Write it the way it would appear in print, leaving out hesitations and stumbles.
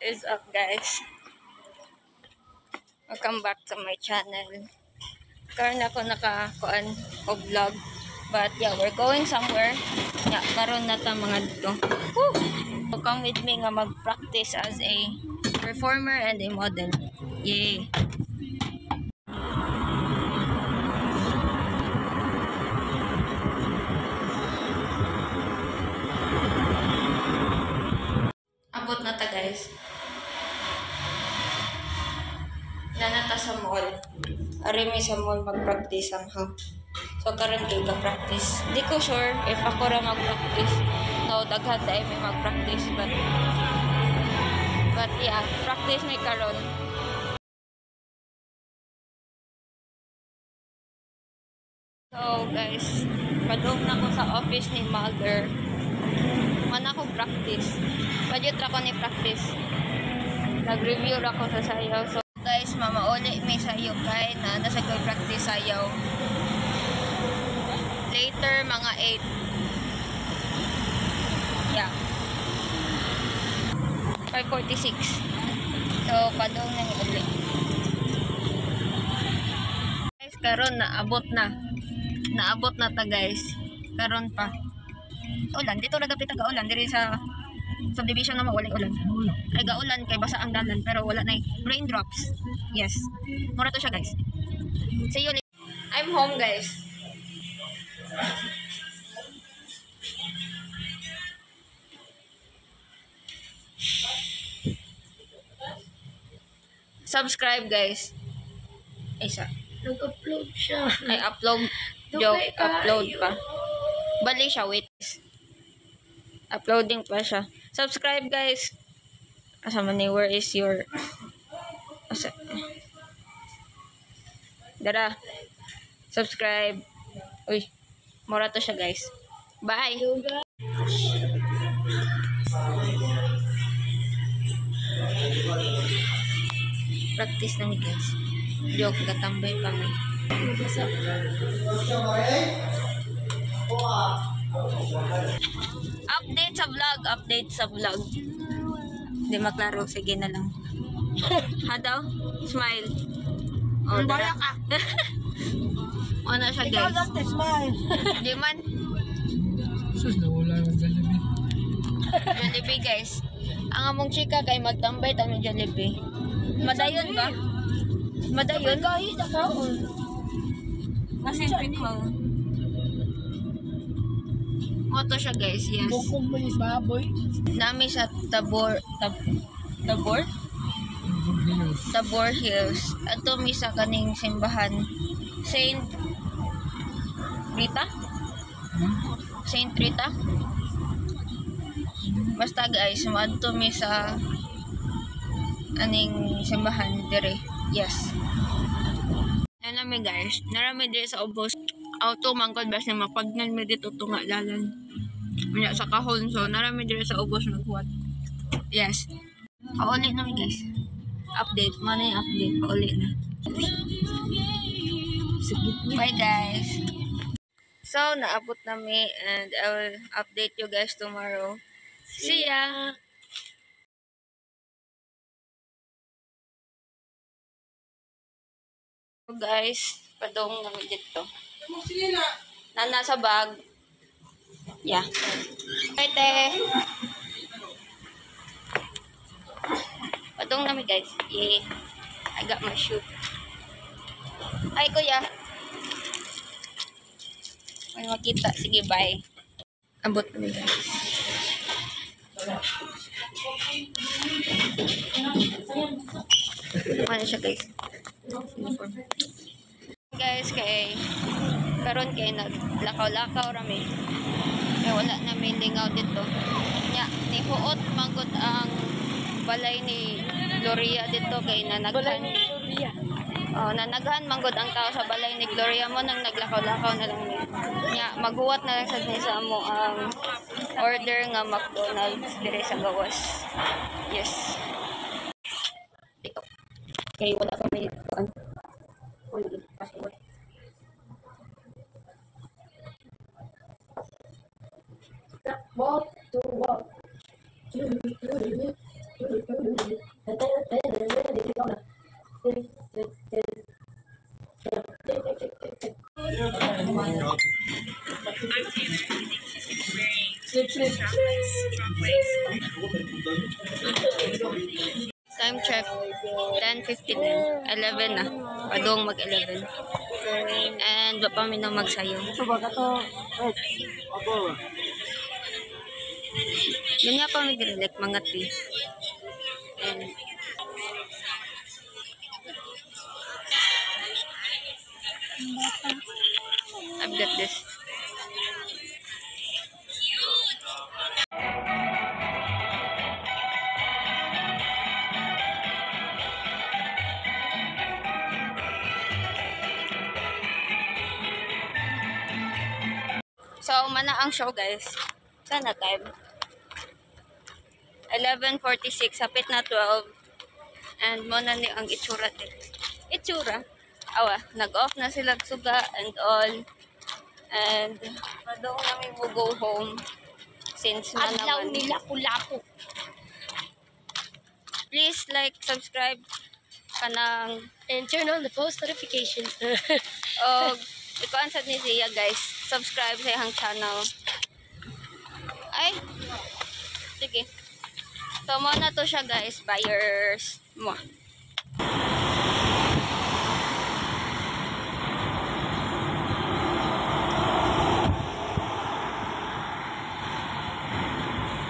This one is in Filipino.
Is up, guys? Welcome back to my channel. Karon ako naka-kuan og vlog. But yeah, we're going somewhere. Yeah, karon na ta mga dito. Woo! So come with me nga mag-practice as a performer and a model. Yay! Abot na ta, guys. Nanata sa mall. Ari mi sa mall mag-practice somehow. So karon kay ka-practice. Di ko sure if ako ra mag-practice. No, daghan dai may mag-practice but yeah, practice may karon. So guys, padung na ko sa office ni Mother. Man ako practice. Padyot ra ko ni practice. Nag-review ra ko sa sayaw. So guys, mamauli may sayaw kay na nasa ko practice sayaw. Later mga 8. Yeah. 5:46. So padung na ni uli. Guys, karon naabot na. Naabot na ta, guys. Karon pa. Ulan dito ra gapit ga ulan diri sa subdivision na mawala ulan. Ay ga ulan kay basa ang dalan pero wala nay raindrops. Yes. Mura to siya, guys. See you later. I'm home, guys. Subscribe, guys. Isa. Nag-upload siya. Ay, upload. Joke, upload pa. Bali siya, wait. Uploading pa siya. Subscribe, guys. Asa man ni, where is your... Asa... Dara. Subscribe. Uy. Mura to siya, guys. Bye. Practice na ni, guys. Joke, gatambay pa may. Update sa vlog. Update sa vlog. Hindi maklaro. Sige na lang. Ha daw? Smile. O, dara. ka. O na siya, guys. Smile. Di man. Sus, nawala yung Jollibee. Jollibee, guys. Ang among chika kay magtambay tami Jollibee. Madayon ba? Madayon? Kahit ako. Kasi ko. Moto siya, guys. Yes. Bukong mo ni baboy. Nami sa Tabor. Tabor? Tabor Hills. Ato mi sa kaning simbahan. Saint Rita? Saint Rita? Basta, guys, maadto mi sa aning simbahan dire. Yes. Ano mi, guys? Narami dire sa ubos. Auto mangkod bas na mapagnan mi dito tunga dalan. Muna sa kahon, so narami dire sa ubos naghuwat. Yes. Pauli na mi, guys. Update. Mana yung update? Pauli na. Bye, guys. So, naabot na mi and I will update you guys tomorrow. See ya! So, guys, padong namin dito. Na nasa bag. Yeah. Pwede. Padong namin, guys. Yeah. I got my shoe. Ay, kuya. May makita. Sige, bye. Abot namin, guys. Ano siya, guys? Uniform. Guys, kay karon kay naglakaw-lakaw rami. Kaya wala na may lingaw dito. Nya, nihuot manggod ang balay ni Gloria dito kay nanaghan. Oh, nanaghan manggod ang tao sa balay ni Gloria mo nang naglakaw-lakaw na lang ni. Nya, maghuwat na lang sad ni sa amo ang order nga McDonald's dire sa gawas. Yes. Dito. Kay wala pa may kuan. Walk to walk. Time check. 10:59. 11 na. Padong mag-11. And ba pa minang magsayo. Ganyan pa may direct mga 3. And I've got this. So, mana ang show guys. Sana time. 11:46, hapit na 12. And muna ni ang itsura din. Itsura? Awa, nag-off na sila suga and all. And madong namin mo go home. Since Adlaw manaman. nila kulapo. Please like, subscribe kanang And turn on the post notifications. o ikuan sad ni siya guys. Subscribe sa iyang channel. Ay. Sige. So mo na to siya guys, buyers mo.